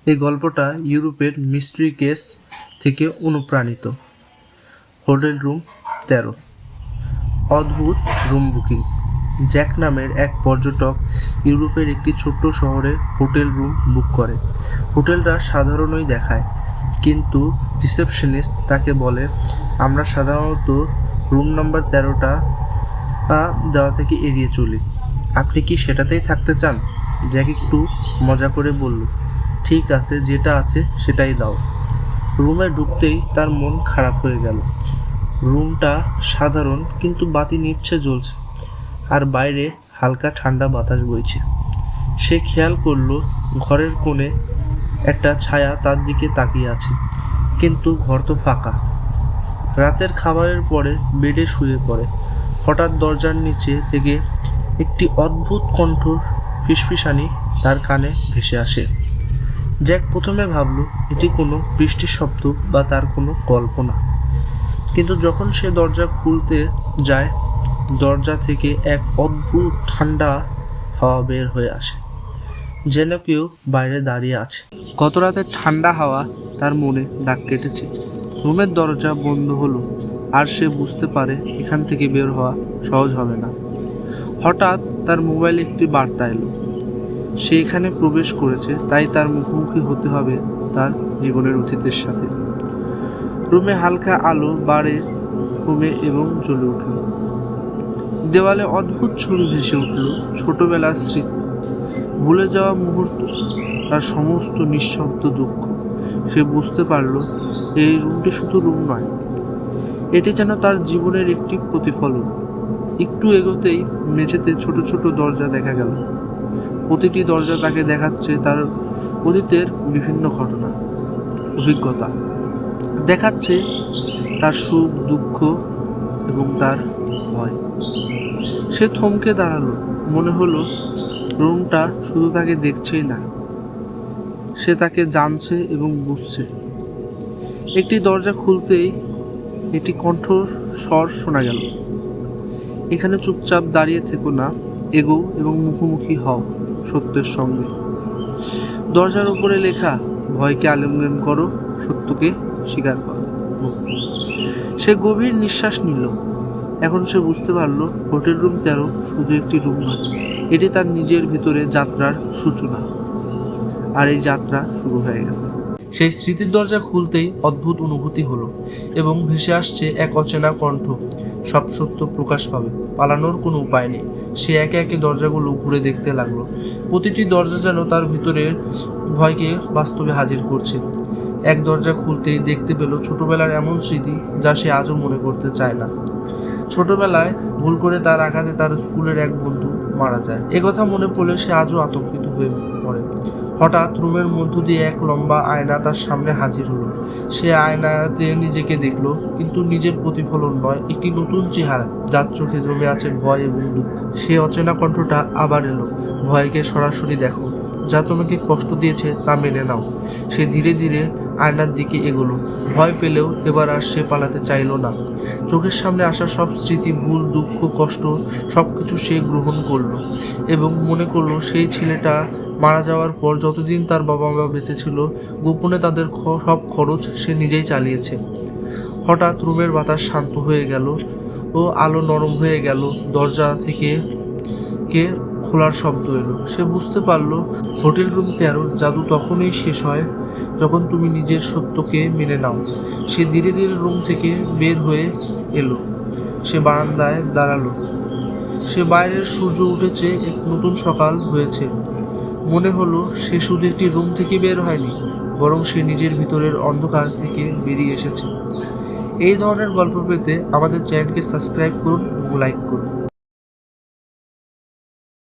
এই গল্পটা ইউরোপের মিস্ট্রি কেস থেকে অনুপ্রাণিত। Hotel room 13। অদ্ভুত রুম বুকিং। জ্যাক নামের এক পর্যটক ইউরোপের একটি ছোট্ট শহরে হোটেল রুম বুক করে। হোটেলটা সাধারণই দেখায়, কিন্তু রিসেপশনিস্ট তাকে বলে, আমরা সাধারণত রুম নাম্বার 13টা দেওয়া থেকে এড়িয়ে চলি। আপনি কি সেটাতেই থাকতে চান? জ্যাক একটু মজা করে বলল, ঠিক আছে, যেটা আছে সেটাই দাও। রুমে ঢুকতেই তার মন খারাপ হয়ে গেল। রুমটা সাধারণ, কিন্তু বাতি নিভছে জ্বলছে, আর বাইরে হালকা ঠান্ডা বাতাস বইছে। সে খেয়াল করল ঘরের কোণে একটা ছায়া তার দিকে তাকিয়ে আছে, কিন্তু ঘর তো ফাঁকা। রাতের খাবারের পরে বেডে শুয়ে পড়ে। হঠাৎ দরজার নিচে থেকে একটি অদ্ভুত কণ্ঠ ফিসফিসানি তার কানে ভেসে আসে। জ্যাক প্রথমে ভাবল এটি কোনো বৃষ্টির শব্দ বা তার কোনো কল্পনা, কিন্তু যখন সে দরজা খুলতে যায়, দরজা থেকে এক অদ্ভুত ঠান্ডা হাওয়া বের হয়ে আসে, যেন কেউ বাইরে দাঁড়িয়ে আছে। গত রাতের ঠান্ডা হাওয়া তার মনে দাগ কেটেছে। রুমের দরজা বন্ধ হলো, আর সে বুঝতে পারে এখান থেকে বের হওয়া সহজ হবে না। হঠাৎ তার মোবাইলে একটি বার্তা এলো। সে এখানে প্রবেশ করেছে, তাই তার মুখোমুখি হতে হবে তার জীবনের অতীতের সাথে। রুমে হালকা আলো বাড়ে, কমে এবং জ্বলে উঠল। দেওয়ালে অদ্ভুত ছবি ভেসে উঠল, ছোটবেলার স্মৃতি, ভুলে যাওয়া মুহূর্ত, তার সমস্ত নিঃশব্দ দুঃখ। সে বুঝতে পারল এই রুমটি শুধু রুম নয়, এটি যেন তার জীবনের একটি প্রতিফলন। একটু এগোতেই মেঝেতে ছোট ছোট দরজা দেখা গেল। প্রতিটি দরজা তাকে দেখাচ্ছে তার অতীতের বিভিন্ন ঘটনা, অভিজ্ঞতা। দেখাচ্ছে তার সুখ, দুঃখ এবং তার ভয়। সে থমকে দাঁড়ালো। মনে হলো রুমটা শুধু তাকে দেখছেই না, সে তাকে জানছে এবং বুঝছে। একটি দরজা খুলতেই একটি কণ্ঠর স্বর শোনা গেল, এখানে চুপচাপ দাঁড়িয়ে থেকো না, এগো এবং মুখোমুখি হও সত্যের সঙ্গে। দরজার উপরে লেখা, ভয়কে আলিঙ্গন করো, সত্যকে স্বীকার করো। সে গভীর নিঃশ্বাস নিল। এখন সে বুঝতে পারল হোটেল রুম 13 শুধু একটি রুম নয়, এটি তার নিজের ভিতরে যাত্রার সূচনা। আর এই যাত্রা শুরু হয়ে গেছে। সেই স্মৃতির দরজা খুলতেই অদ্ভুত অনুভূতি হলো, এবং ভেসে আসছে এক অচেনা কণ্ঠ, সব সত্য প্রকাশ পাবে, পালানোর কোনো উপায় নেই। সে একে একে দরজাগুলো ঘুরে দেখতে লাগলো। প্রতিটি দরজা যেন তার ভিতরের ভয়কে বাস্তবে হাজির করছে। এক দরজা খুলতেই দেখতে পেল ছোটবেলার এমন স্মৃতি যা সে আজও মনে করতে চায় না। ছোটবেলায় ভুল করে তার আঘাতে তার স্কুলের এক বন্ধু মারা যায়। একথা মনে পড়লে সে আজও আতঙ্কিত হয়ে পড়ে। হঠাৎ রুমের মধ্য দিয়ে এক লম্বা আয়না তার সামনে হাজির হলো। সে আয়নাতে নিজেকে দেখলো, কিন্তু নিজের প্রতিফলন নয়, একটি নতুন চেহারা যার চোখে জমে আছে ভয় এবং দুঃখ। সে অচেনা কণ্ঠটা আবার এলো, ভয়কে সরাসরি দেখো, যা তোমাকে কষ্ট দিয়েছে তা মেনে নাও। সে ধীরে ধীরে আয়নার দিকে এগোলো, ভয় পেলেও এবার আর সে পালাতে চাইল না। চোখের সামনে আসা সব স্মৃতি, ভুল, দুঃখ, কষ্ট, সব কিছু সে গ্রহণ করলো, এবং মনে করলো সেই ছেলেটা মারা যাওয়ার পর যতদিন তার বাবা মা বেঁচে ছিল, গোপনে তাদের সব খরচ সে নিজেই চালিয়েছে। হঠাৎ রুমের বাতাস শান্ত হয়ে গেল ও আলো নরম হয়ে গেল। দরজা থেকে খোলার শব্দ এলো। সে বুঝতে পারল হোটেল রুম 13 জাদু তখনই শেষ হয় যখন তুমি নিজের সত্যকে মেনে নাও। সে ধীরে ধীরে রুম থেকে বের হয়ে এলো। সে বারান্দায় দাঁড়ালো। সে বাইরের সূর্য উঠেছে, এক নতুন সকাল হয়েছে। মনে হলো সে শুধু একটি রুম থেকে বের হয়নি, বরং সে নিজের ভিতরের অন্ধকার থেকে বেরিয়ে এসেছে। এই ধরনের গল্প পেতে আমাদের চ্যানেলকে সাবস্ক্রাইব করুন এবং লাইক করুন।